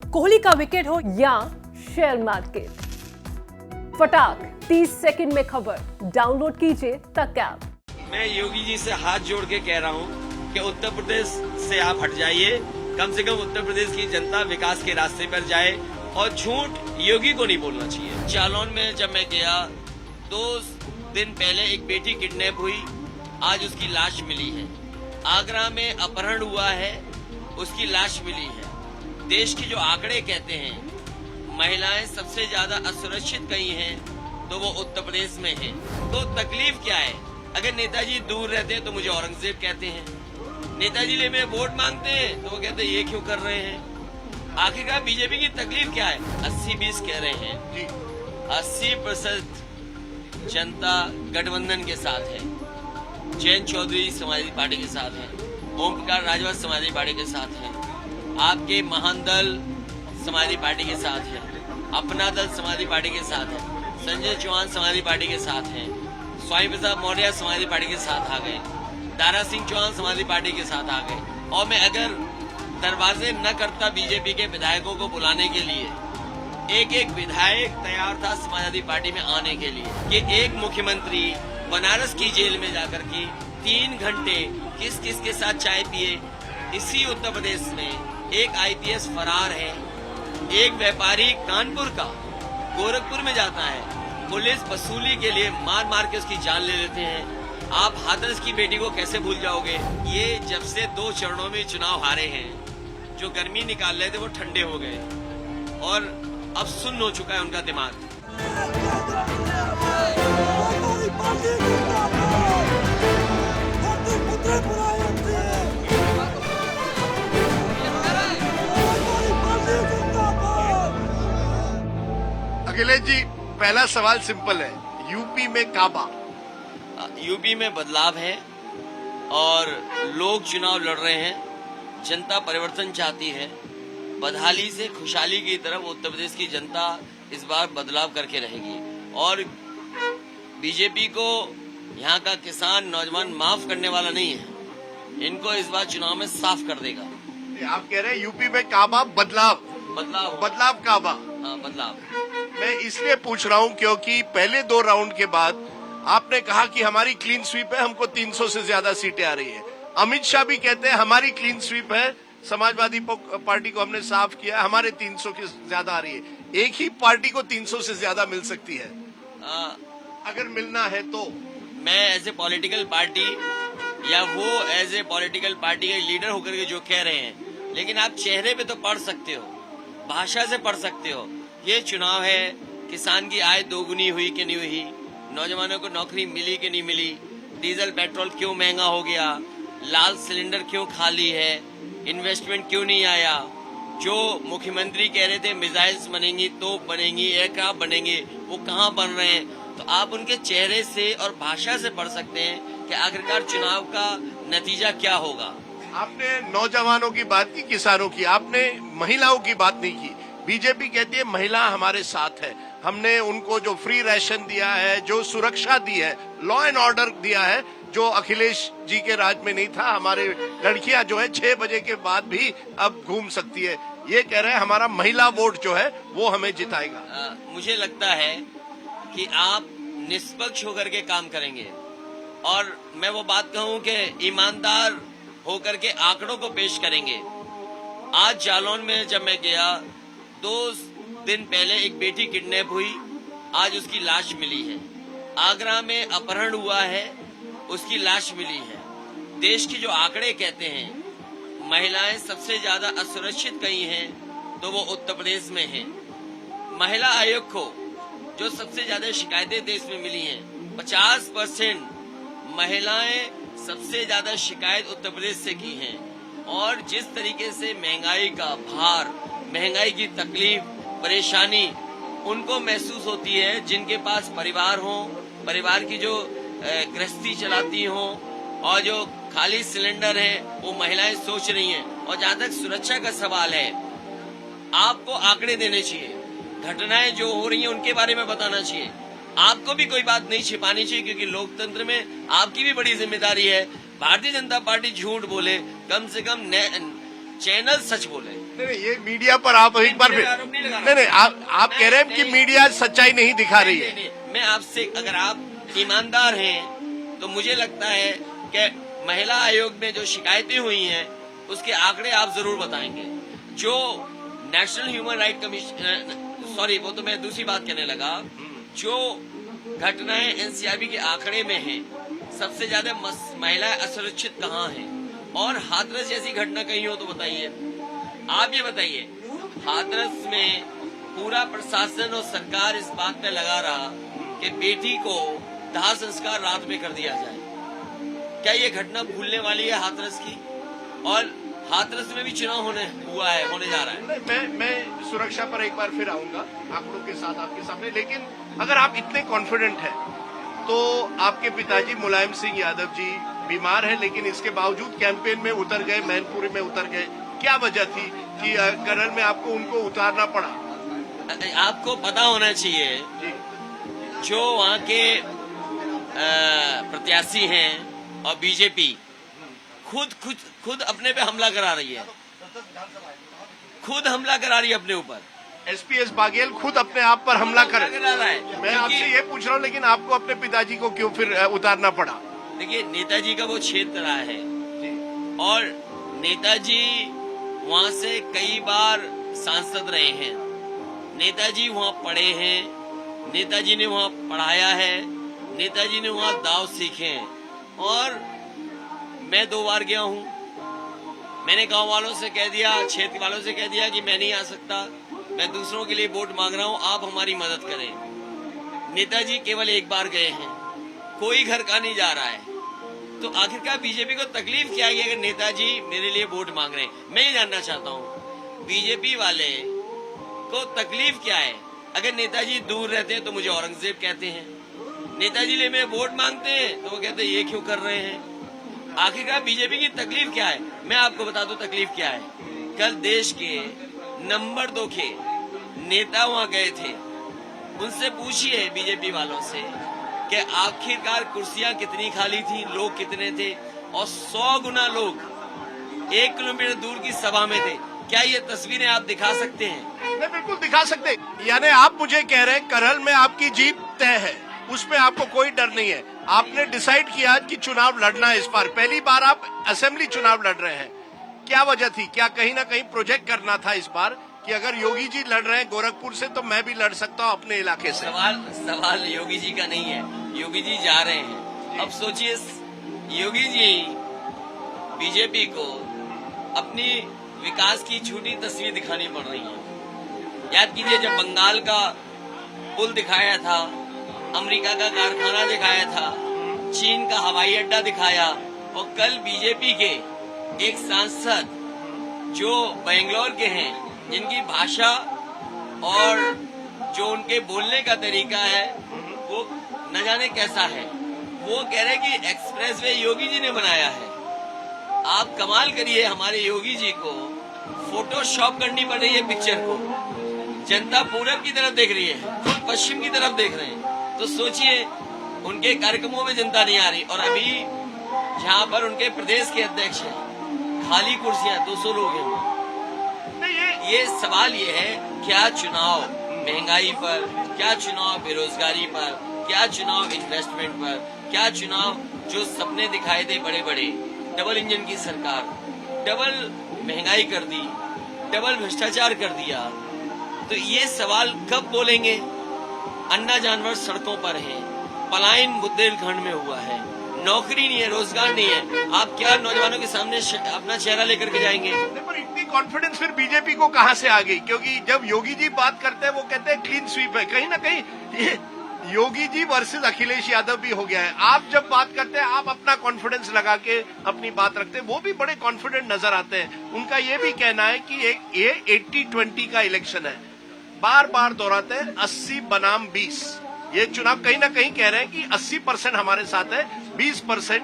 कोहली का विकेट हो या शेयर मार्केट, फटाक 30 सेकंड में खबर। डाउनलोड कीजिए तक ऐप। मैं योगी जी से हाथ जोड़ के कह रहा हूं कि उत्तर प्रदेश से आप हट जाइए, कम से कम उत्तर प्रदेश की जनता विकास के रास्ते पर जाए और झूठ योगी को नहीं बोलना चाहिए। जालौन में जब मैं गया 2 दिन पहले एक बेटी किडनैप हुई, आज उसकी लाश मिली है। आगरा में अपहरण हुआ है, उसकी लाश मिली है। देश के जो आंकड़े कहते हैं महिलाएं सबसे ज्यादा असुरक्षित कहीं हैं तो वो उत्तर प्रदेश में हैं। तो तकलीफ क्या है? अगर नेताजी दूर रहते हैं तो मुझे औरंगजेब कहते हैं, नेताजी ले मेरे वोट मांगते हैं तो वो कहते हैं ये क्यों कर रहे हैं। आखिरकार बीजेपी की तकलीफ क्या है? 80-20 कह रहे हैं, 80% जनता गठबंधन के साथ है, जयंत चौधरी समाजवादी पार्टी के साथ है, ओम प्रकाश राजभर समाजवादी पार्टी के साथ है, आपके महान दल समाजवादी पार्टी के साथ है, अपना दल समाजवादी पार्टी के साथ है, संजय चौहान समाजवादी पार्टी के साथ है, स्वामी प्रसाद मौर्य समाजवादी पार्टी के साथ आ गए, दारा सिंह चौहान समाजवादी पार्टी के साथ आ गए। और मैं अगर दरवाजे न करता बीजेपी के विधायकों को बुलाने के लिए, एक विधायक तैयार था समाजवादी पार्टी में आने के लिए, कि एक मुख्यमंत्री बनारस की जेल में जाकर के 3 घंटे किस किस के साथ चाय पिए। इसी उत्तर प्रदेश में एक आईपीएस फरार है, एक व्यापारी कानपुर का गोरखपुर में जाता है, पुलिस वसूली के लिए मार मार के उसकी जान ले लेते हैं। आप हाथरस की बेटी को कैसे भूल जाओगे? ये जब से 2 चरणों में चुनाव हारे हैं, जो गर्मी निकाल रहे थे वो ठंडे हो गए और अब सुन्न हो चुका है उनका दिमाग। अखिलेश जी, पहला सवाल सिंपल है, यूपी में काबा। यूपी में बदलाव है और लोग चुनाव लड़ रहे हैं, जनता परिवर्तन चाहती है। बदहाली से खुशहाली की तरफ उत्तर प्रदेश की जनता इस बार बदलाव करके रहेगी और बीजेपी को यहाँ का किसान नौजवान माफ करने वाला नहीं है, इनको इस बार चुनाव में साफ कर देगा। आप कह रहे हैं यूपी में काबा, बदलाव काबा। हाँ, बदलाव। मैं इसलिए पूछ रहा हूं क्योंकि पहले 2 राउंड के बाद आपने कहा कि हमारी क्लीन स्वीप है, हमको 300 से ज्यादा सीटें आ रही है। अमित शाह भी कहते हैं हमारी क्लीन स्वीप है, समाजवादी पार्टी को हमने साफ किया, हमारे 300 की ज्यादा आ रही है। एक ही पार्टी को 300 से ज्यादा मिल सकती है अगर मिलना है तो। मैं एज ए पॉलिटिकल पार्टी या वो एज ए पॉलिटिकल पार्टी के लीडर होकर के जो कह रहे हैं, लेकिन आप चेहरे पे तो पढ़ सकते हो, भाषा से पढ़ सकते हो। ये चुनाव है, किसान की आय दोगुनी हुई कि नहीं हुई, नौजवानों को नौकरी मिली कि नहीं मिली, डीजल पेट्रोल क्यों महंगा हो गया, लाल सिलेंडर क्यों खाली है, इन्वेस्टमेंट क्यों नहीं आया। जो मुख्यमंत्री कह रहे थे मिसाइल्स बनेंगी, तोप बनेंगी, एयरक्राफ्ट बनेंगे, वो कहाँ बन रहे हैं? तो आप उनके चेहरे से और भाषा से पढ़ सकते हैं कि आखिरकार चुनाव का नतीजा क्या होगा। आपने नौजवानों की बात की, किसानों की, आपने महिलाओं की बात नहीं की। बीजेपी कहती है महिला हमारे साथ है, हमने उनको जो फ्री राशन दिया है, जो सुरक्षा दी है, लॉ एंड ऑर्डर दिया है, जो अखिलेश जी के राज में नहीं था। हमारे लड़कियां जो है 6 बजे के बाद भी अब घूम सकती है। ये कह रहे हैं हमारा महिला वोट जो है वो हमें जिताएगा। मुझे लगता है कि आप निष्पक्ष होकर के काम करेंगे और मैं वो बात कहूं कि ईमानदार होकर के आंकड़ों को पेश करेंगे। आज जालौन में जब मैं गया 2 दिन पहले एक बेटी किडनैप हुई, आज उसकी लाश मिली है। आगरा में अपहरण हुआ है, उसकी लाश मिली है। देश के जो आंकड़े कहते हैं महिलाएं सबसे ज्यादा असुरक्षित कहीं हैं तो वो उत्तर प्रदेश में हैं। महिला आयोग को जो सबसे ज्यादा शिकायतें देश में मिली हैं, 50% महिलाएं सबसे ज्यादा शिकायत उत्तर प्रदेश से की हैं। और जिस तरीके से महंगाई का भार, महंगाई की तकलीफ, परेशानी उनको महसूस होती है, जिनके पास परिवार हो, परिवार की जो गृहस्थी चलाती हो और जो खाली सिलेंडर है वो महिलाएं सोच रही हैं। और जहां तक सुरक्षा का सवाल है, आपको आंकड़े देने चाहिए, घटनाएं जो हो रही हैं उनके बारे में बताना चाहिए। आपको भी कोई बात नहीं छिपानी चाहिए, क्योंकि लोकतंत्र में आपकी भी बड़ी जिम्मेदारी है। भारतीय जनता पार्टी झूठ बोले, कम से कम चैनल सच बोले। नहीं, ये मीडिया पर आप एक बार आरोप नहीं लगा रहा। नहीं, आप कह रहे हैं कि मीडिया सच्चाई नहीं दिखा रही है। नहीं, मैं आपसे, अगर आप ईमानदार हैं तो मुझे लगता है कि महिला आयोग में जो शिकायतें हुई हैं उसके आंकड़े आप जरूर बताएंगे। जो national human right commission, sorry वो तो मैं दूसरी बात कहने लगा, जो घटनाएं एनसीआरबी के आंकड़े में हैं, सबसे ज्यादा महिलाएं असुरक्षित कहाँ हैं, और हाथरस जैसी घटना कहीं हो तो बताइए। आप ये बताइए, हाथरस में पूरा प्रशासन और सरकार इस बात पे लगा रहा कि बेटी को दाह संस्कार रात में कर दिया जाए। क्या ये घटना भूलने वाली है हाथरस की? और हाथरस में भी चुनाव होने जा रहा है। मैं सुरक्षा पर एक बार फिर आऊंगा आंकड़ों के साथ आपके सामने, लेकिन अगर आप इतने कॉन्फिडेंट हैं तो आपके पिताजी मुलायम सिंह यादव जी बीमार हैं, लेकिन इसके बावजूद कैंपेन में उतर गए, मैनपुरी में उतर गए। क्या वजह थी कि करल में आपको उनको उतारना पड़ा? आपको पता होना चाहिए जी। जो वहाँ के प्रत्याशी हैं और बीजेपी खुद अपने पे हमला करा रही है, खुद हमला करा रही है अपने ऊपर। एसपीएस बाघेल खुद अपने आप पर हमला कर रहा है। मैं आपसे ये पूछ रहा हूँ, लेकिन आपको अपने पिताजी को क्यों फिर उतारना पड़ा? देखिए, नेताजी का वो क्षेत्र रहा है और नेताजी वहाँ से कई बार सांसद रहे हैं, नेताजी वहाँ पढ़े हैं, नेताजी ने वहाँ पढ़ाया है, नेताजी ने वहाँ दाव सीखे हैं। और मैं 2 बार गया हूँ। मैंने गांव वालों से कह दिया, क्षेत्र वालों से कह दिया कि मैं नहीं आ सकता, मैं दूसरों के लिए वोट मांग रहा हूँ, आप हमारी मदद करें। नेताजी केवल 1 बार गए हैं, कोई घर का नहीं जा रहा है। तो आखिरकार बीजेपी को तकलीफ क्या है अगर नेताजी मेरे लिए वोट मांग रहे हैं? मैं ये जानना चाहता हूँ बीजेपी वाले को तकलीफ क्या है? अगर नेताजी दूर रहते हैं तो मुझे औरंगजेब कहते हैं, नेताजी लिए मेरे वोट मांगते हैं तो वो कहते हैं ये क्यों कर रहे हैं? आखिरकार बीजेपी की तकलीफ क्या है? मैं आपको बता दूं तकलीफ क्या है। कल देश के नंबर 2 के नेता वहां गए थे, उनसे पूछिए बीजेपी वालों से कि आखिरकार कुर्सियां कितनी खाली थी, लोग कितने थे, और 100 गुना लोग 1 किलोमीटर दूर की सभा में थे। क्या ये तस्वीरें आप दिखा सकते हैं? नहीं, बिल्कुल दिखा सकते। यानी आप मुझे कह रहे हैं करल में आपकी जीत तय है, उसमें आपको कोई डर नहीं है। आपने डिसाइड किया कि चुनाव लड़ना है इस बार, पहली बार आप असेंबली चुनाव लड़ रहे हैं। क्या वजह थी? क्या कहीं ना कहीं प्रोजेक्ट करना था इस बार कि अगर योगी जी लड़ रहे हैं गोरखपुर से तो मैं भी लड़ सकता हूं अपने इलाके से? सवाल योगी जी का नहीं है, योगी जी जा रहे हैं। अब सोचिए, योगी जी बीजेपी को अपनी विकास की झूठी तस्वीर दिखानी पड़ रही है। याद कीजिए, जब बंगाल का पुल दिखाया था, अमेरिका का कारखाना दिखाया था, चीन का हवाई अड्डा दिखाया, और कल बीजेपी के एक सांसद जो बेंगलोर के हैं, जिनकी भाषा और जो उनके बोलने का तरीका है वो न जाने कैसा है, वो कह रहे कि एक्सप्रेसवे योगी जी ने बनाया है। आप कमाल करिए, हमारे योगी जी को फोटोशॉप करनी पड़ रही है पिक्चर को। जनता पूरब की तरफ देख रही है, खुद पश्चिम की तरफ देख रहे हैं। तो सोचिए, उनके कार्यक्रमों में जनता नहीं आ रही, और अभी जहाँ पर उनके प्रदेश के अध्यक्ष हैं, खाली कुर्सियां, 200 लोग हैं। ये सवाल ये है, क्या चुनाव महंगाई पर, क्या चुनाव बेरोजगारी पर, क्या चुनाव इन्वेस्टमेंट पर, क्या चुनाव जो सपने दिखाए थे बड़े बड़े, डबल इंजन की सरकार, डबल महंगाई कर दी, डबल भ्रष्टाचार कर दिया। तो ये सवाल कब बोलेंगे? अन्ना जानवर सड़कों पर हैं, पलायन बुंदेलखंड में हुआ है, नौकरी नहीं है, रोजगार नहीं है। आप क्या नौजवानों के सामने अपना चेहरा लेकर के जाएंगे? पर इतनी कॉन्फिडेंस फिर बीजेपी को कहां से आ गई? क्योंकि जब योगी जी बात करते हैं वो कहते हैं क्लीन स्वीप है, कहीं ना कहीं ये योगी जी वर्सेस अखिलेश यादव भी हो गया है। आप जब बात करते हैं आप अपना कॉन्फिडेंस लगा के अपनी बात रखते हैं, वो भी बड़े कॉन्फिडेंट नजर आते हैं। उनका ये भी कहना है कि ये 80-20 का इलेक्शन है, बार बार दोहराते हैं 80 बनाम 20। ये चुनाव कहीं ना कहीं कह रहे हैं कि 80% हमारे साथ है, 20%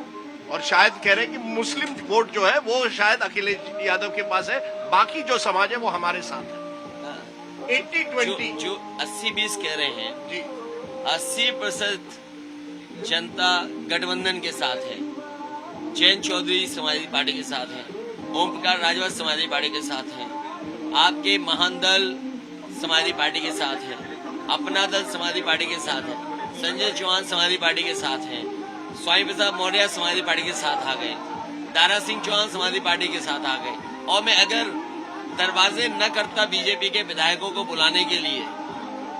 और शायद कह रहे हैं कि मुस्लिम वोट जो है वो शायद अखिलेश यादव के पास है, बाकी जो समाज है वो हमारे साथ है। 80-20 जो 80-20 कह रहे हैं जी, 80% जनता गठबंधन के साथ है, जयंत चौधरी समाजवादी पार्टी के साथ है, ओम प्रकाश राजभर समाजवादी पार्टी के साथ है, आपके महान दल समाजवादी पार्टी के साथ है, अपना दल समाजवादी पार्टी के साथ है, संजय चौहान समाजवादी पार्टी के साथ हैं, स्वामी प्रसाद मौर्य समाजवादी पार्टी के साथ आ गए, दारा सिंह चौहान समाजवादी पार्टी के साथ आ गए। और मैं अगर दरवाजे न करता बीजेपी के विधायकों को बुलाने के लिए,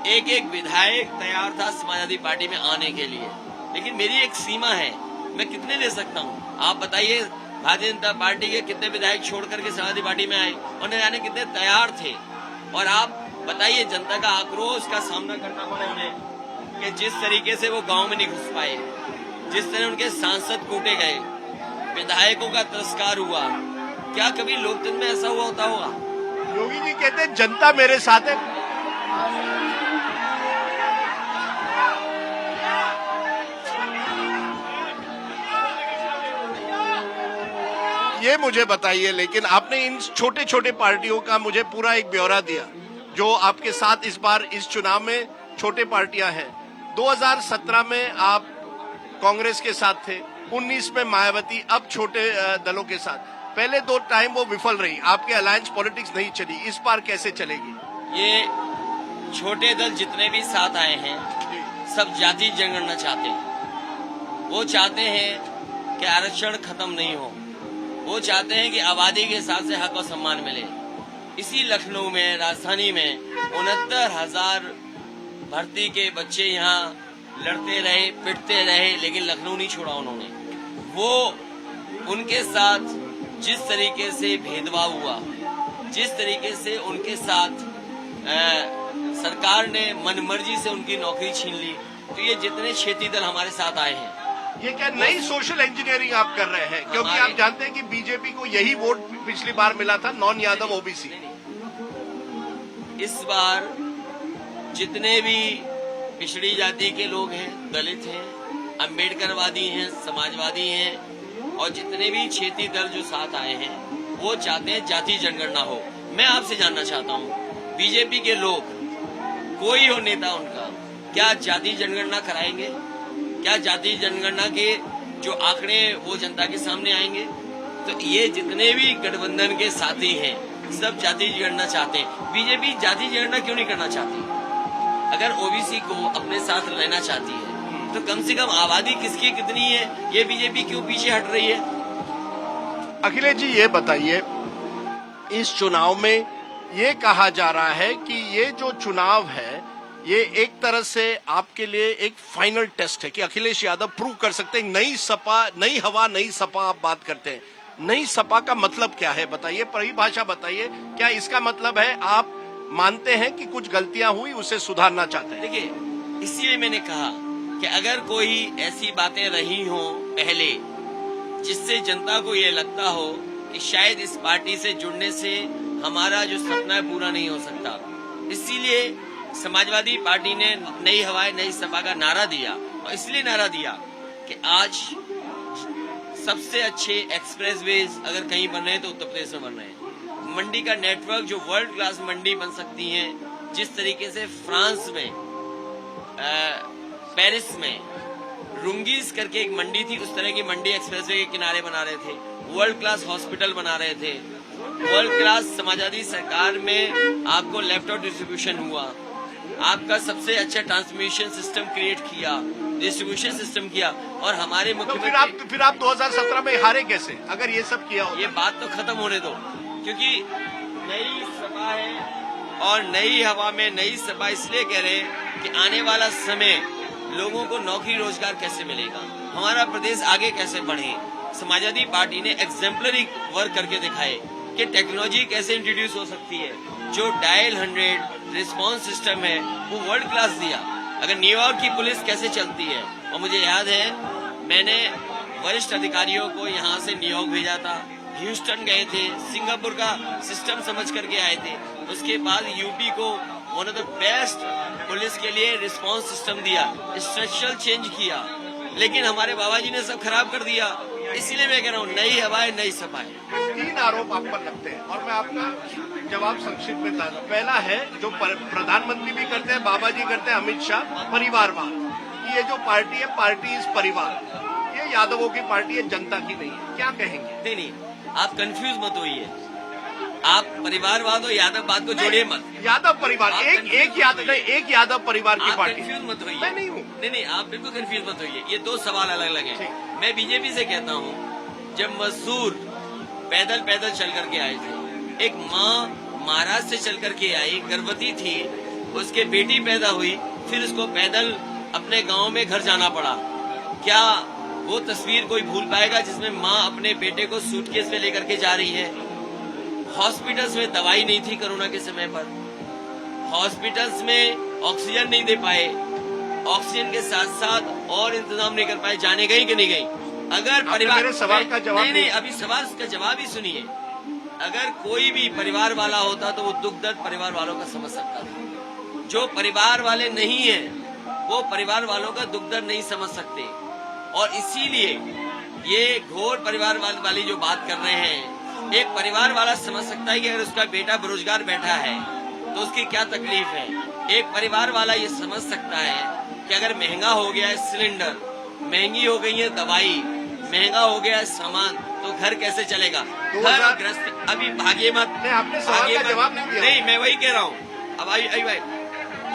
एक एक विधायक तैयार था समाजवादी पार्टी में आने के लिए, लेकिन मेरी एक सीमा है, मैं कितने ले सकता हूँ? आप बताइए, भारतीय जनता पार्टी के कितने विधायक छोड़ करके समाजवादी पार्टी में आए और न जाने कितने तैयार थे। और आप बताइए, जनता का आक्रोश का सामना करना पड़ा उन्हें कि जिस तरीके से वो गांव में नहीं घुस पाए, जिस तरह उनके सांसद कूटे गए, विधायकों का तिरस्कार हुआ, क्या कभी लोकतंत्र में ऐसा हुआ होता होगा? योगी जी कहते हैं जनता मेरे साथ है। ये मुझे बताइए, लेकिन आपने इन छोटे छोटे पार्टियों का मुझे पूरा एक ब्यौरा दिया जो आपके साथ इस बार इस चुनाव में छोटे पार्टियां हैं। 2017 में आप कांग्रेस के साथ थे, 19 में मायावती, अब छोटे दलों के साथ। पहले 2 टाइम वो विफल रही, आपके अलायंस पॉलिटिक्स नहीं चली, इस बार कैसे चलेगी? ये छोटे दल जितने भी साथ आए हैं सब जाति जनगणना चाहते हैं। वो चाहते हैं कि आरक्षण खत्म नहीं हो, वो चाहते हैं कि आबादी के हिसाब से हक और सम्मान मिले। इसी लखनऊ में, राजधानी में 69,000 भर्ती के बच्चे यहाँ लड़ते रहे, पिटते रहे, लेकिन लखनऊ नहीं छोड़ा उन्होंने। वो उनके साथ जिस तरीके से भेदभाव हुआ, जिस तरीके से उनके साथ सरकार ने मनमर्जी से उनकी नौकरी छीन ली, तो ये जितने क्षेत्रीय दल हमारे साथ आए हैं, ये क्या नई सोशल इंजीनियरिंग आप कर रहे हैं? क्योंकि आप जानते हैं कि बीजेपी को यही वोट पिछली बार मिला था, नॉन यादव ओबीसी। इस बार जितने भी पिछड़ी जाति के लोग हैं, दलित हैं, अम्बेडकरवादी हैं, समाजवादी हैं, और जितने भी क्षेत्रीय दल जो साथ आए हैं, वो चाहते हैं जाति जनगणना हो। मैं आपसे जानना चाहता हूँ, बीजेपी के लोग, कोई हो नेता उनका, क्या जाति जनगणना कराएंगे? क्या जाति जनगणना के जो आंकड़े वो जनता के सामने आएंगे? तो ये जितने भी गठबंधन के साथी हैं सब जाति जनगणना चाहते हैं। बीजेपी जाति जनगणना क्यों नहीं करना चाहती? अगर ओबीसी को अपने साथ लेना चाहती है तो कम से कम आबादी किसकी कितनी है, ये बीजेपी क्यों पीछे हट रही है? अखिलेश जी ये बताइए, इस चुनाव में ये कहा जा रहा है कि ये जो चुनाव है ये एक तरह से आपके लिए एक फाइनल टेस्ट है कि अखिलेश यादव प्रूव कर सकते हैं। नई सपा, नई हवा, नई सपा आप बात करते हैं, नई सपा का मतलब क्या है बताइए, परिभाषा बताइए। क्या इसका मतलब है आप मानते हैं कि कुछ गलतियां हुई, उसे सुधारना चाहते हैं? देखिए, इसीलिए मैंने कहा कि अगर कोई ऐसी बातें रही हो पहले जिससे जनता को ये लगता हो कि शायद इस पार्टी से जुड़ने से हमारा जो सपना है पूरा नहीं हो सकता, इसीलिए समाजवादी पार्टी ने नई हवाएं नई सपा का नारा दिया। और इसलिए नारा दिया कि आज सबसे अच्छे एक्सप्रेसवेज अगर कहीं बन रहे हैं तो उत्तर प्रदेश में बन रहे हैं। मंडी का नेटवर्क जो वर्ल्ड क्लास मंडी बन सकती है, जिस तरीके से फ्रांस में, पेरिस में रुंगीज करके एक मंडी थी, उस तरह की मंडी एक्सप्रेसवे के किनारे बना रहे थे, वर्ल्ड क्लास हॉस्पिटल बना रहे थे, वर्ल्ड क्लास समाजवादी सरकार में आपको लैपटॉप डिस्ट्रीब्यूशन हुआ, आपका सबसे अच्छा ट्रांसमिशन सिस्टम क्रिएट किया, डिस्ट्रीब्यूशन सिस्टम किया। और हमारे मुख्यमंत्री फिर आप 2017 में हारे कैसे, अगर ये सब किया हो? ये बात तो खत्म होने दो, क्योंकि नई सपा है और नई हवा में नई सपा इसलिए कह रहे हैं कि आने वाला समय लोगों को नौकरी रोजगार कैसे मिलेगा, हमारा प्रदेश आगे कैसे बढ़े। समाजवादी पार्टी ने एग्जेम्पलरी वर्क करके दिखाए कि टेक्नोलॉजी कैसे इंट्रोड्यूस हो सकती है। जो डायल 100 रिस्पांस सिस्टम है वो वर्ल्ड क्लास दिया। अगर न्यूयॉर्क की पुलिस कैसे चलती है, और मुझे याद है मैंने वरिष्ठ अधिकारियों को यहाँ से न्यूयॉर्क भेजा था, ह्यूस्टन गए थे, सिंगापुर का सिस्टम समझ करके आए थे। उसके बाद यूपी को one of the best police के लिए रिस्पांस सिस्टम दिया, स्ट्रक्चरल चेंज किया, लेकिन हमारे बाबा जी ने सब खराब कर दिया। इसीलिए मैं कह रहा हूँ नई हवाएं नई सपाएं। 3 आरोप आप पर लगते हैं और मैं आपका जवाब संक्षिप्त में बता दूं। पहला है जो प्रधानमंत्री भी करते हैं, बाबा जी करते हैं, अमित शाह, परिवारवाद। ये जो पार्टी है, पार्टी इज परिवार, ये यादवों की पार्टी है, जनता की नहीं है। क्या कहेंगे? नहीं, आप कंफ्यूज मत होइए। आप परिवारवाद और यादववाद को जोड़िए मत। यादव परिवार आप एक यादव परिवार की आप पार्टी। कंफ्यूज मत होइए। मैं नहीं हूँ। नहीं, आप बिल्कुल कंफ्यूज मत होइए। ये दो सवाल अलग अलग हैं। ठीक। मैं बीजेपी से कहता हूँ, जब मजदूर पैदल चल करके आए थे, एक माँ महाराष्ट्र से चल करके आई, गर्भवती थी, उसके बेटी पैदा हुई, फिर उसको पैदल अपने गांव में घर जाना पड़ा। क्या वो तस्वीर कोई भूल पाएगा जिसमें माँ अपने बेटे को सूटकेस में लेकर के जा रही है? हॉस्पिटल्स में दवाई नहीं थी कोरोना के समय पर, हॉस्पिटल्स में ऑक्सीजन नहीं दे पाए, ऑक्सीजन के साथ साथ और इंतजाम नहीं कर पाए। जाने गई कि नहीं गई? अगर परिवार, मेरे सवाल का जवाब नहीं, अभी सवाल का जवाब ही सुनिए। अगर कोई भी परिवार वाला होता तो वो दुख दर्द परिवार वालों का समझ सकता था। जो परिवार वाले नहीं है वो परिवार वालों का दुख दर्द नहीं समझ सकते, और इसीलिए ये घोर परिवार वाली जो बात कर रहे हैं, एक परिवार वाला समझ सकता है कि अगर उसका बेटा बेरोजगार बैठा है तो उसकी क्या तकलीफ है। एक परिवार वाला ये समझ सकता है कि अगर महंगा हो गया है सिलेंडर, महंगी हो गई है दवाई, महंगा हो गया है सामान, तो घर कैसे चलेगा? घर ग्रस्त अभी भागिए मत। आपने सवाल का जवाब नहीं दिया। नहीं, मैं वही कह रहा हूँ। अब आई भाई,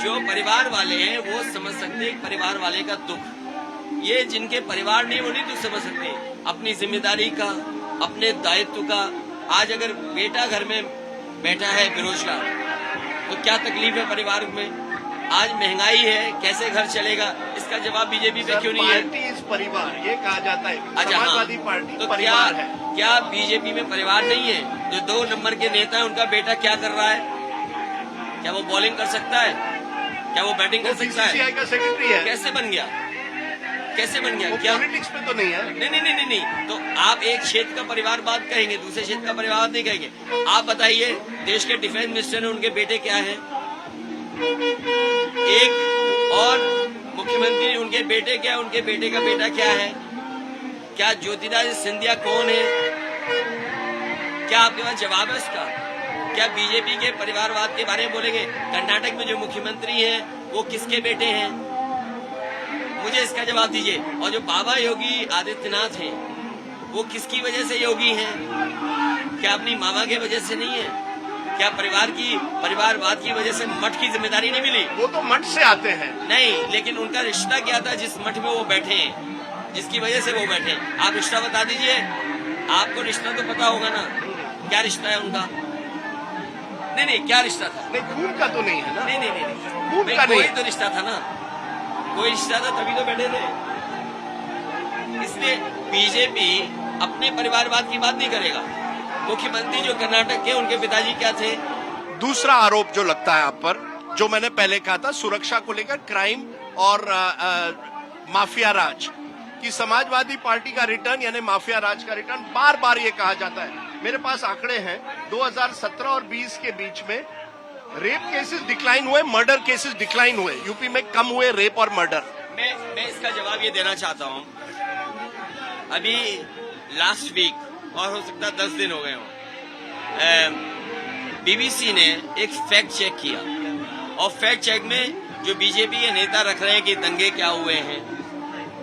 जो परिवार वाले हैं वो समझ सकते हैं परिवार वाले का दुख। ये जिनके परिवार नहीं, वो नहीं दुख समझ सकते अपनी जिम्मेदारी का, अपने दायित्व का। आज अगर बेटा घर में बैठा है बेरोजगार, तो क्या तकलीफ है परिवार में? आज महंगाई है, कैसे घर चलेगा? इसका जवाब बीजेपी पे क्यों नहीं है? पार्टी इस परिवार, ये कहा जाता है। अच्छा, समाजवादी पार्टी तो परिवार है। क्या बीजेपी में परिवार नहीं है? जो 2 नंबर के नेता है, उनका बेटा क्या कर रहा है? क्या वो बॉलिंग कर सकता है? क्या वो बैटिंग कर सकता है? बीसीसीआई का सेक्रेटरी है। कैसे बन गया? कैसे बन गया? वो क्या पॉलिटिक्स में तो नहीं है। नहीं। तो आप एक क्षेत्र का परिवार बात कहेंगे, दूसरे क्षेत्र का परिवार नहीं कहेंगे। आप बताइए, देश के डिफेंस मिनिस्टर हैं, उनके बेटे क्या हैं? एक और मुख्यमंत्री, उनके बेटे क्या है? उनके बेटे का बेटा क्या है? क्या ज्योतिरादित्य सिंधिया कौन है? क्या आपके पास जवाब है इसका? क्या बीजेपी के परिवारवाद के बारे में बोलेंगे? कर्नाटक में जो मुख्यमंत्री हैं वो किसके बेटे हैं? मुझे इसका जवाब दीजिए। और जो बाबा योगी आदित्यनाथ हैं वो किसकी वजह से योगी हैं? क्या अपनी मामा के वजह से नहीं है? क्या परिवारवाद की वजह से मठ की जिम्मेदारी नहीं मिली? वो तो मठ से आते हैं। नहीं, लेकिन उनका रिश्ता क्या था जिस मठ में वो बैठे हैं, जिसकी वजह से वो बैठे हैं? आप रिश्ता बता दीजिए। आपको रिश्ता तो पता होगा ना, क्या रिश्ता है उनका? नहीं, क्या रिश्ता था? नहीं, खून का तो नहीं है ना। नहीं, खून का कोई नहीं। तो रिश्ता था ना, कोई रिश्ता था, तभी तो बैठे थे। इसलिए बीजेपी अपने परिवारवाद की बात नहीं करेगा। मुख्यमंत्री जो कर्नाटक के, उनके पिताजी क्या थे? दूसरा आरोप जो लगता है आप पर, जो मैंने पहले कहा था, सुरक्षा को लेकर क्राइम और माफिया राज की समाजवादी पार्टी का रिटर्न, यानी माफिया राज का रिटर्न, बार बार ये कहा जाता है। मेरे पास आंकड़े हैं, 2017 और 20 के बीच में रेप केसेस डिक्लाइन हुए, मर्डर केसेस डिक्लाइन हुए। यूपी में कम हुए रेप और मर्डर। मैं इसका जवाब ये देना चाहता हूँ। अभी लास्ट वीक, और हो सकता है 10 दिन हो गए हों, बीबीसी ने एक फैक्ट चेक किया, और फैक्ट चेक में जो बीजेपी के नेता रख रहे हैं कि दंगे क्या हुए हैं,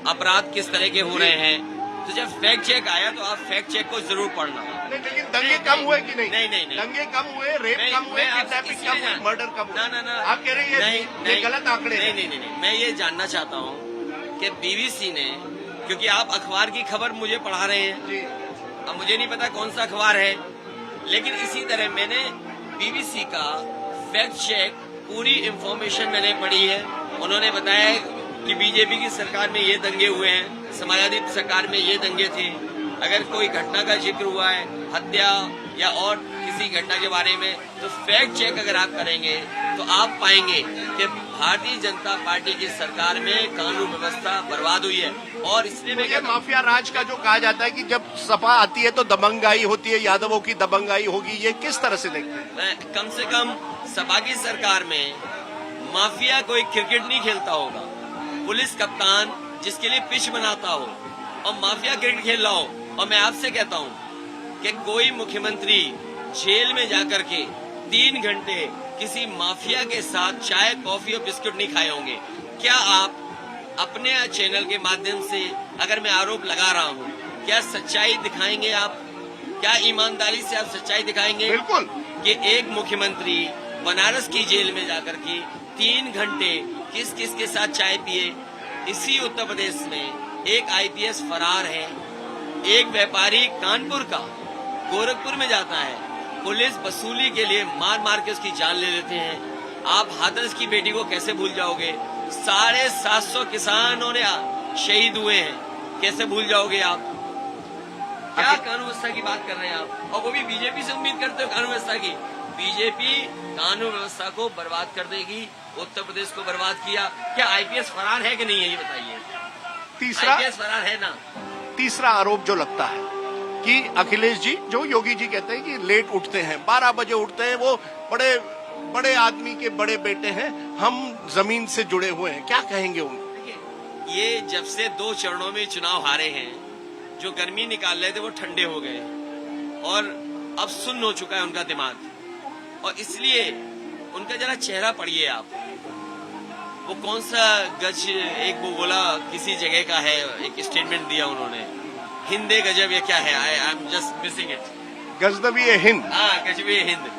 अपराध किस तरह के हो रहे हैं, तो जब फैक्ट चेक आया तो आप फैक्ट चेक को जरूर पढ़ना। लेकिन दंगे कम हुए कि नहीं? नहीं। दंगे कम हुए, रेप कम हुए, किडनैपिंग कम हुए, मर्डर कम हुए। ना। आप कह रहे हैं ये गलत आंकड़े हैं। नहीं। मैं ये जानना चाहता हूँ कि बीबीसी ने, क्योंकि आप अखबार की खबर मुझे पढ़ा रहे हैं, जी। अब मुझे नहीं पता कौन सा अखबार है, लेकिन इसी तरह मैंने बीबीसी का फैक्ट चेक, पूरी इंफॉर्मेशन मैंने पढ़ी है। उन्होंने बताया कि बीजेपी की सरकार में ये दंगे हुए हैं, समाजवादी सरकार में ये दंगे थे। अगर कोई घटना का जिक्र हुआ है, हत्या या और किसी घटना के बारे में, तो फैक्ट चेक अगर आप करेंगे तो आप पाएंगे कि भारतीय जनता पार्टी की सरकार में कानून व्यवस्था बर्बाद हुई है। और इसलिए मैं माफिया राज का जो कहा जाता है कि जब सपा आती है तो दबंगाई होती है, यादवों की दबंगाई होगी, ये किस तरह से देखते हैं? कम से कम सपा की सरकार में माफिया कोई क्रिकेट नहीं खेलता होगा, पुलिस कप्तान जिसके लिए पिच बनाता हो, और माफिया क्रिकेट खेल रहा हो। और मैं आपसे कहता हूं कि कोई मुख्यमंत्री जेल में जाकर के 3 घंटे किसी माफिया के साथ चाय, कॉफी और बिस्कुट नहीं खाए होंगे। क्या आप अपने चैनल के माध्यम से, अगर मैं आरोप लगा रहा हूं, क्या सच्चाई दिखाएंगे आप? क्या ईमानदारी से आप सच्चाई दिखाएंगे? बिल्कुल। कि एक मुख्यमंत्री बनारस की जेल में जाकर के 3 घंटे किस किस के साथ चाय पिए? इसी उत्तर प्रदेश में एक आईपीएस फरार है, एक व्यापारी कानपुर का गोरखपुर में जाता है, पुलिस वसूली के लिए मार मार के उसकी जान ले लेते हैं। आप हाथरस की बेटी को कैसे भूल जाओगे? 750 किसानों ने शहीद हुए हैं, कैसे भूल जाओगे आप? क्या कानून व्यवस्था की बात कर रहे हैं आप? और वो भी बीजेपी से उम्मीद करते हो कानून व्यवस्था की? बीजेपी कानून व्यवस्था को बर्बाद कर देगी, उत्तर प्रदेश को बर्बाद किया। क्या आईपीएस फरार है कि नहीं है, ये बताइए। तीसरा आईपीएस फरार है ना? तीसरा आरोप जो लगता है कि अखिलेश जी, जो योगी जी कहते हैं कि लेट उठते हैं, 12 बजे उठते हैं, वो बड़े बड़े आदमी के बड़े बेटे हैं, हम जमीन से जुड़े हुए हैं, क्या कहेंगे उनको? देखिए, ये जब से 2 चरणों में चुनाव हारे हैं, जो गर्मी निकाल रहे थे वो ठंडे हो गए और अब सुन्न हो चुका है उनका दिमाग, और इसलिए उनका जरा चेहरा पढ़िए आप। वो कौन सा गज, एक वो बोला किसी जगह का है, एक स्टेटमेंट दिया उन्होंने, हिंदे गजब ये क्या है, I am just missing it. Ghaznavi Hind. हाँ, गजबी हिंद।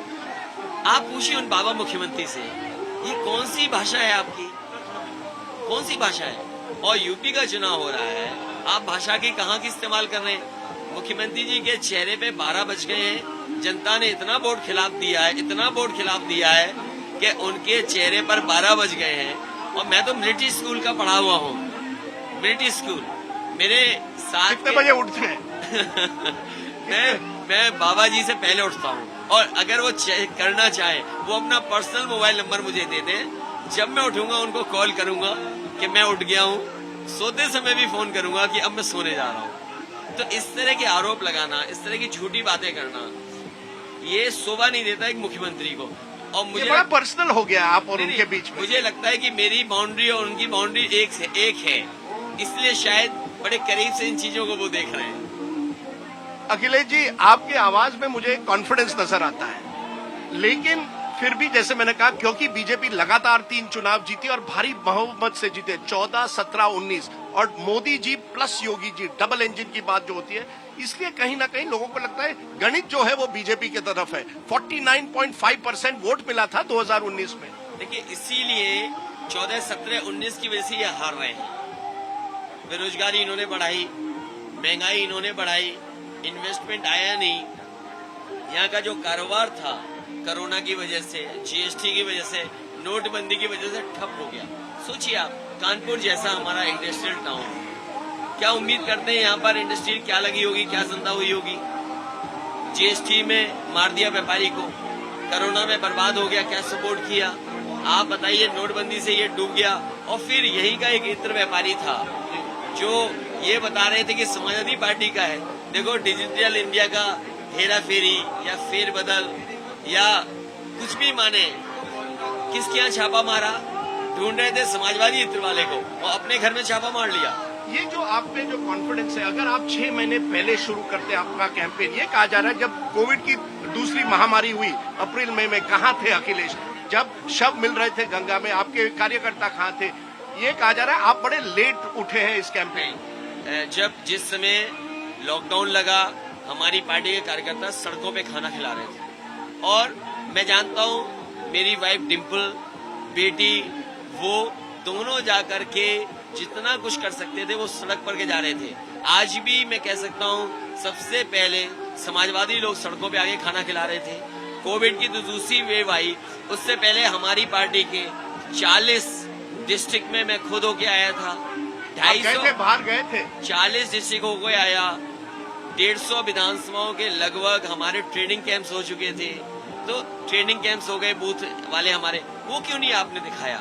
आप पूछिए उन बाबा मुख्यमंत्री से, ये कौन सी भाषा है आपकी? कौन सी भाषा है? और यूपी का चुनाव हो रहा है, आप भाषा की कहाँ की इस्तेमाल कर रहे हैं? मुख्यमंत्री जी के चेहरे पे 12 बज गए हैं। जनता ने इतना वोट खिलाफ दिया है, इतना वोट खिलाफ दिया है कि उनके चेहरे पर 12 बज गए हैं। और मैं तो मिलिट्री स्कूल का पढ़ा हुआ हूँ, मिलिट्री स्कूल। मेरे साथ कितने बजे उठते हैं? मैं बाबा जी से पहले उठता हूँ, और अगर वो करना चाहे वो अपना पर्सनल मोबाइल नंबर मुझे दे दें, जब मैं उठूंगा उनको कॉल करूंगा कि मैं उठ गया हूँ, सोते समय भी फोन करूंगा कि अब मैं सोने जा रहा हूँ। तो इस तरह के आरोप लगाना, इस तरह की झूठी बातें करना, ये शोभा नहीं देता एक मुख्यमंत्री को। और मुझे बड़ा पर्सनल हो गया आप और उनके बीच में। मुझे लगता है कि मेरी बाउंड्री और उनकी बाउंड्री एक है, इसलिए शायद बड़े करीब से इन चीजों को वो देख रहे हैं। अखिलेश जी, आपकी आवाज में मुझे कॉन्फिडेंस नजर आता है, लेकिन फिर भी जैसे मैंने कहा, क्योंकि बीजेपी लगातार 3 चुनाव जीती और भारी बहुमत से जीते, 14, 17, 19, और Modi ji plus Yogi ji, double engine की बात जो होती है, इसलिए कहीं ना कहीं लोगों को लगता है गणित जो है वो बीजेपी की तरफ है। 49.5% वोट मिला था 2019 में। देखिए, इसीलिए 14, 17, 19 की वजह से ये हार रहे हैं। बेरोजगारी इन्होंने बढ़ाई, महंगाई इन्होंने बढ़ाई, इन्वेस्टमेंट आया नहीं, यहाँ का जो कारोबार था कोरोना की वजह से, जीएसटी की वजह से, नोटबंदी की वजह से ठप हो गया। सोचिए आप, कानपुर जैसा हमारा इंडस्ट्रियल टाउन, क्या उम्मीद करते हैं यहाँ पर इंडस्ट्री क्या लगी होगी, क्या धंधा हुई होगी? जीएसटी में मार दिया व्यापारी को, कोरोना में बर्बाद हो गया, क्या सपोर्ट किया? आप बताइए, नोटबंदी से ये डूब गया। और फिर यही का एक इत्र व्यापारी था जो ये बता रहे थे कि समाजवादी पार्टी का है। देखो, डिजिटल इंडिया का हेरा फेरी या फेरबदल या कुछ भी माने, किसके यहाँ छापा मारा? ढूंढ रहे थे समाजवादी इत्र वाले को, और अपने घर में छापा मार लिया। ये जो आप में जो कॉन्फिडेंस है, अगर आप 6 महीने पहले शुरू करते आपका कैंपेन, ये कहा जा रहा है जब कोविड की दूसरी महामारी हुई अप्रैल मई में, कहाँ थे अखिलेश? जब शव मिल रहे थे गंगा में, आपके कार्यकर्ता कहाँ थे? ये कहा जा रहा है आप बड़े लेट उठे हैं इस कैंपेन। जब जिस समय लॉकडाउन लगा, हमारी पार्टी के कार्यकर्ता सड़कों पे खाना खिला रहे थे, और मैं जानता हूँ मेरी वाइफ डिम्पल, बेटी, वो दोनों जाकर के जितना कुछ कर सकते थे वो सड़क पर के जा रहे थे। आज भी मैं कह सकता हूँ, सबसे पहले समाजवादी लोग सड़कों पे आगे खाना खिला रहे थे। कोविड की जो दूसरी वेव आई, उससे पहले हमारी पार्टी के 40 डिस्ट्रिक्ट में मैं खुद होके आया था। 250 बाहर गए थे, 40 डिस्ट्रिक्ट होके आया। 150 विधानसभाओं के लगभग हमारे ट्रेनिंग कैंप्स हो चुके थे। तो ट्रेनिंग कैंप्स हो गए बूथ वाले हमारे, वो क्यों नहीं आपने दिखाया?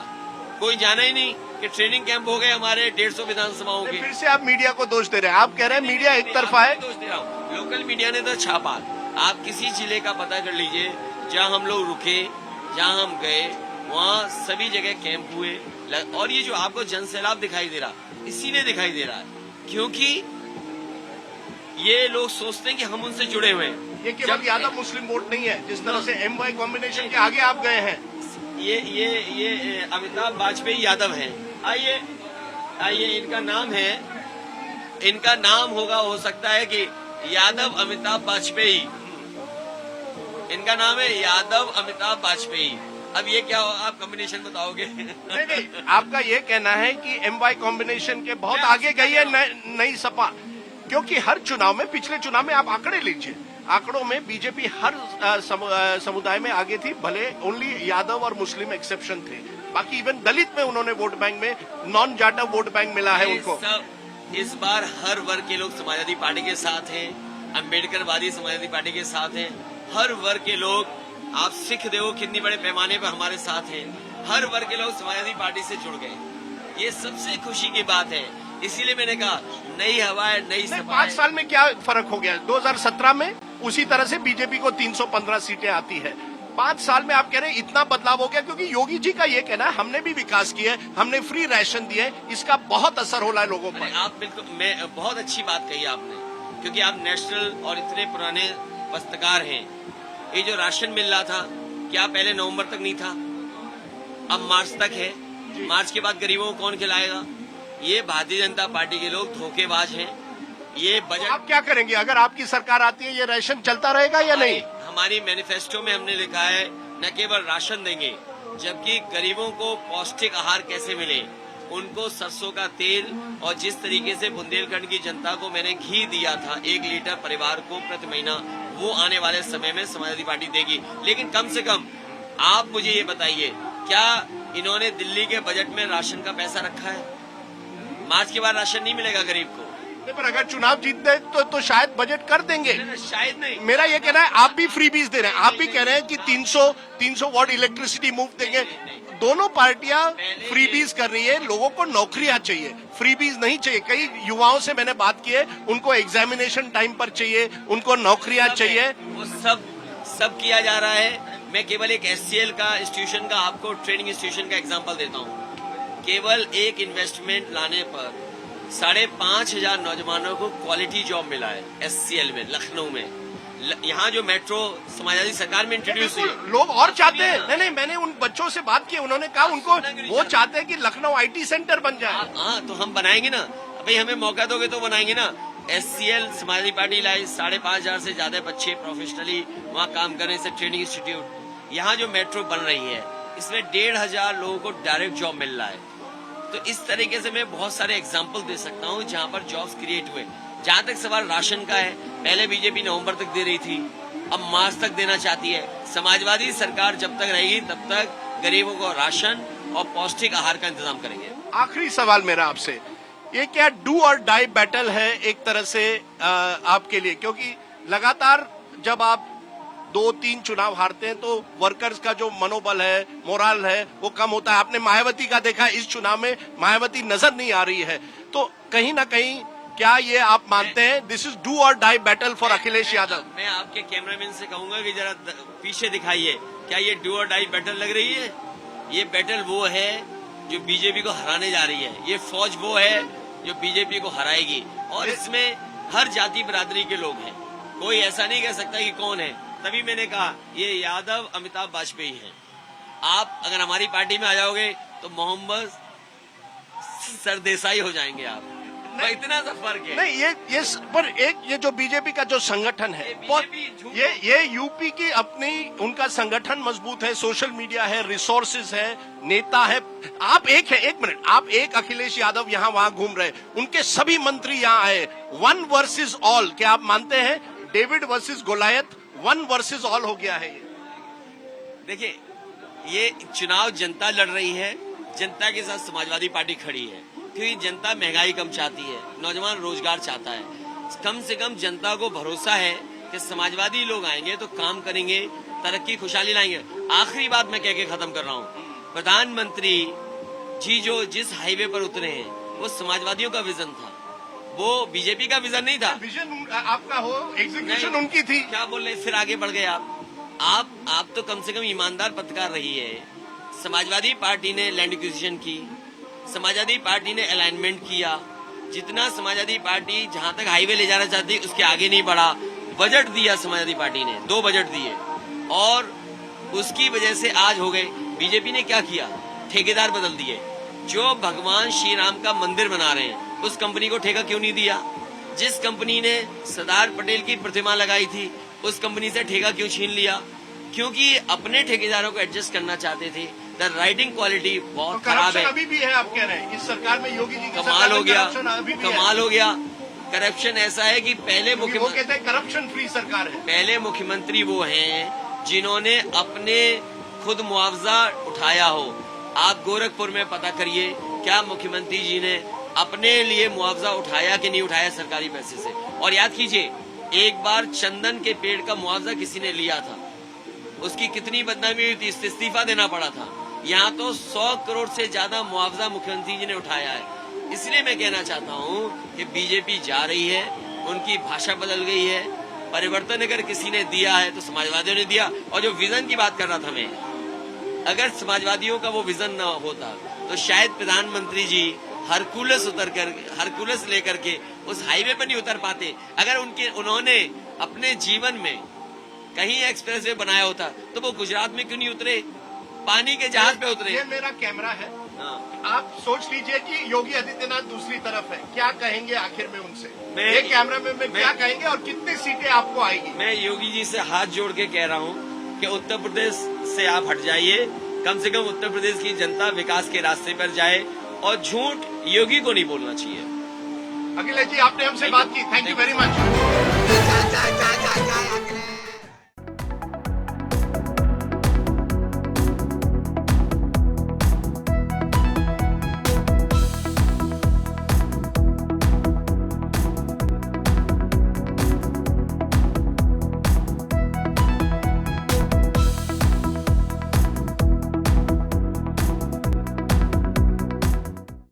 कोई जाना ही नहीं कि ट्रेनिंग कैंप हो गए हमारे 150 विधानसभाओं के। फिर से आप मीडिया को दोष दे रहे हैं। आप कह रहे हैं मीडिया एक तरफा है। दोष दे रहा हूँ, लोकल मीडिया ने तो छापा। आप किसी जिले का पता कर लीजिए, जहाँ हम लोग रुके, जहाँ हम गए, वहाँ सभी जगह कैंप हुए। और ये जो आपको जनसैलाब दिखाई दे रहा, इसीलिए दिखाई दे रहा है क्योंकि ये लोग सोचते हैं कि हम उनसे जुड़े हुए हैं। ये केवल यादव मुस्लिम वोट नहीं है, जिस तरह से MY कॉम्बिनेशन के आगे आप गए हैं। ये अमिताभ वाजपेयी यादव हैं। आइए, इनका नाम है, इनका नाम होगा, हो सकता है कि यादव अमिताभ वाजपेयी, इनका नाम है यादव अमिताभ वाजपेयी। अब ये क्या हो, आप कॉम्बिनेशन बताओगे? नहीं, आपका ये कहना है कि MY कॉम्बिनेशन के बहुत आगे गई है नई सपा, क्योंकि हर चुनाव में, पिछले चुनाव में आप आंकड़े लीजिए, आंकड़ों में बीजेपी हर समुदाय में आगे थी, भले ओनली यादव और मुस्लिम एक्सेप्शन थे, बाकी इवन दलित में उन्होंने वोट बैंक में नॉन जाटव वोट बैंक मिला है उनको। सब इस बार हर वर्ग के लोग समाजवादी पार्टी के साथ हैं, अम्बेडकरवादी समाजवादी पार्टी के साथ हैं, हर वर्ग के लोग, आप सिख देखो कितनी बड़े पैमाने पर हमारे साथ हैं, हर वर्ग के लोग समाजवादी पार्टी से जुड़ गए। ये सबसे खुशी की बात है, इसीलिए मैंने कहा नई हवा है, नई सपा। 5 साल में क्या फर्क हो गया? 2017 में उसी तरह से बीजेपी को 315 सीटें आती है। 5 साल में आप कह रहे हैं इतना बदलाव हो गया, क्योंकि योगी जी का ये कहना है हमने भी विकास किया है, हमने फ्री राशन दिए, इसका बहुत असर हो रहा है लोगों पर। आप बिल्कुल, मैं बहुत अच्छी बात कही आपने, क्योंकि आप नेशनल और इतने पुराने पत्रकार हैं। ये जो राशन मिल रहा था, क्या पहले नवंबर तक नहीं था? अब मार्च तक है। मार्च के बाद गरीबों को कौन खिलाएगा? ये भारतीय जनता पार्टी के लोग धोखेबाज हैं। ये बजट, आप क्या करेंगे अगर आपकी सरकार आती है? ये राशन चलता रहेगा या नहीं? हमारी मैनिफेस्टो में हमने लिखा है न केवल राशन देंगे, जबकि गरीबों को पौष्टिक आहार कैसे मिले, उनको सरसों का तेल, और जिस तरीके से बुंदेलखंड की जनता को मैंने घी दिया था 1 लीटर परिवार को प्रति महीना, वो आने वाले समय में समाजवादी पार्टी देगी। लेकिन कम से कम आप मुझे ये बताइए, क्या इन्होंने दिल्ली के बजट में राशन का पैसा रखा है? मार्च के बाद राशन नहीं मिलेगा गरीब को। पर अगर चुनाव जीतते तो शायद बजट कर देंगे। शायद नहीं। मेरा ये कहना है आप भी फ्रीबीज दे रहे हैं, आप भी कह रहे हैं कि 300 वॉट इलेक्ट्रिसिटी मुफ्त देंगे। दोनों पार्टियां फ्रीबीज कर रही है, लोगों को नौकरियां चाहिए, फ्रीबीज नहीं चाहिए। कई युवाओं से मैंने बात की है, उनको एग्जामिनेशन टाइम पर चाहिए, उनको नौकरियां चाहिए। वो सब किया जा रहा है। मैं केवल एक SCL का इंस्टीट्यूशन का, आपको ट्रेनिंग इंस्टीट्यूशन का एग्जांपल देता हूँ। केवल एक इन्वेस्टमेंट लाने पर 5,500 नौजवानों को क्वालिटी जॉब मिला है SCL में, लखनऊ में। यहाँ जो मेट्रो समाजवादी सरकार में इंट्रोड्यूस हुई, लोग और चाहते हैं। नहीं, मैंने उन बच्चों से बात की, उन्होंने कहा उनको वो चाहते हैं कि लखनऊ IT सेंटर बन जाए। हाँ, तो हम बनाएंगे ना भाई, हमें मौका दोगे तो बनाएंगे ना। SCL समाजवादी पार्टी लाई 5,500 से ज्यादा बच्चे प्रोफेशनली वहाँ काम कर रहे हैं, ट्रेनिंग इंस्टीट्यूट। यहाँ जो मेट्रो बन रही है, इसमें 1,500 लोगों को डायरेक्ट जॉब मिल रहा है। तो इस तरीके से मैं बहुत सारे एग्जाम्पल दे सकता हूँ जहाँ पर जॉब्स क्रिएट हुए। जहाँ तक सवाल राशन का है, पहले बीजेपी नवंबर तक दे रही थी, अब मार्च तक देना चाहती है। समाजवादी सरकार जब तक रहेगी तब तक गरीबों को राशन और पौष्टिक आहार का इंतजाम करेंगे। आखिरी सवाल मेरा आपसे, ये क्या डू और डाई बैटल है एक तरह से आपके लिए? क्योंकि लगातार जब आप 2-3 चुनाव हारते हैं तो वर्कर्स का जो मनोबल है, मोरल है, वो कम होता है। आपने मायावती का देखा, इस चुनाव में मायावती नजर नहीं आ रही है। तो कहीं ना कहीं क्या ये आप मानते हैं this is do or die battle for Akhilesh Yadav? मैं आपके कैमरामैन से कहूंगा कि जरा पीछे दिखाइए, क्या ये डू और डाई बैटल लग रही है? ये बैटल वो है जो बीजेपी को हराने जा रही है, ये फौज वो है जो बीजेपी को हराएगी। और इसमें हर जाति बिरादरी के लोग हैं, कोई ऐसा नहीं कह सकता कि कौन है। तभी मैंने कहा ये यादव अमिताभ वाजपेयी हैं। आप अगर हमारी पार्टी में आ जाओगे तो मोहम्मद सरदेसाई हो जाएंगे आप। इतना सा फर्क है। नहीं, ये पर एक ये जो बीजेपी का जो संगठन है, ये यूपी की अपनी, उनका संगठन मजबूत है, सोशल मीडिया है, रिसोर्सेज है, नेता है। आप एक मिनट, आप एक अखिलेश यादव यहाँ वहाँ घूम रहे, उनके सभी मंत्री यहाँ आए, 1 वर्सेस ऑल। क्या आप मानते हैं David versus Goliath 1 versus all हो गया है? देखिए, ये चुनाव जनता लड़ रही है, जनता के साथ समाजवादी पार्टी खड़ी है, क्योंकि जनता महंगाई कम चाहती है, नौजवान रोजगार चाहता है। कम से कम जनता को भरोसा है कि समाजवादी लोग आएंगे तो काम करेंगे, तरक्की खुशहाली लाएंगे। आखिरी बात मैं कह के खत्म कर रहा हूँ, प्रधानमंत्री जी जो जिस हाईवे पर उतरे हैं वो समाजवादियों का विजन था, वो बीजेपी का विजन नहीं था। विजन आपका हो, एग्जीक्यूशन उनकी थी। क्या बोल रहे, फिर आगे बढ़ गए आप तो कम से कम ईमानदार पत्रकार रही है। समाजवादी पार्टी ने लैंड एक्विजिशन की, समाजवादी पार्टी ने अलाइनमेंट किया, जितना समाजवादी पार्टी जहां तक हाईवे ले जाना चाहती उसके आगे नहीं बढ़ा। बजट दिया समाजवादी पार्टी ने, 2 बजट दिए, और उसकी वजह से आज हो गए। बीजेपी ने क्या किया, ठेकेदार बदल दिए। जो भगवान श्री राम का मंदिर बना रहे हैं उस कंपनी को ठेका क्यों नहीं दिया? जिस कंपनी ने सरदार पटेल की प्रतिमा लगाई थी उस कंपनी से ठेका क्यों छीन लिया? क्योंकि अपने ठेकेदारों को एडजस्ट करना चाहते थे। द राइटिंग क्वालिटी बहुत खराब है। अभी भी है, आप कह रहे हैं इस सरकार में, योगी जी की कमाल हो गया, अभी भी कमाल हो गया। करप्शन ऐसा है कि पहले वो मुख्यमंत्री, कहते हैं करप्शन फ्री सरकार है। पहले मुख्यमंत्री वो हैं जिन्होंने अपने खुद मुआवजा उठाया हो। आप गोरखपुर में पता करिए क्या मुख्यमंत्री जी ने अपने लिए मुआवजा उठाया कि नहीं उठाया सरकारी पैसे से। और याद कीजिए, एक बार चंदन के पेड़ का मुआवजा किसी ने लिया था, उसकी कितनी बदनामी हुई थी, इस्तीफा देना पड़ा था। यहाँ तो 100 करोड़ से ज्यादा मुआवजा मुख्यमंत्री जी ने उठाया है। इसलिए मैं कहना चाहता हूँ कि बीजेपी जा रही है, उनकी भाषा बदल गई है। परिवर्तन अगर किसी ने दिया है तो समाजवादियों ने दिया। और जो विजन की बात कर रहा था मैं, अगर समाजवादियों का वो विजन न होता तो शायद प्रधानमंत्री जी हरकुलस लेकर के उस हाईवे पर नहीं उतर पाते। अगर उन्होंने अपने जीवन में कहीं एक्सप्रेसवे बनाया होता तो वो गुजरात में क्यों नहीं उतरे, पानी के जहाज पे उतरे। ये मेरा कैमरा है, हाँ। आप सोच लीजिए कि योगी आदित्यनाथ दूसरी तरफ है, क्या कहेंगे आखिर में उनसे? मैं- ये कैमरा में क्या कहेंगे और कितनी सीटें आपको आएगी? मैं योगी जी से हाथ जोड़ के कह रहा हूँ कि उत्तर प्रदेश से आप हट जाइए। कम से कम उत्तर प्रदेश की जनता विकास के रास्ते पर जाए और झूठ योगी को नहीं बोलना चाहिए। अखिलेश जी, आपने हमसे बात की, थैंक यू वेरी मच।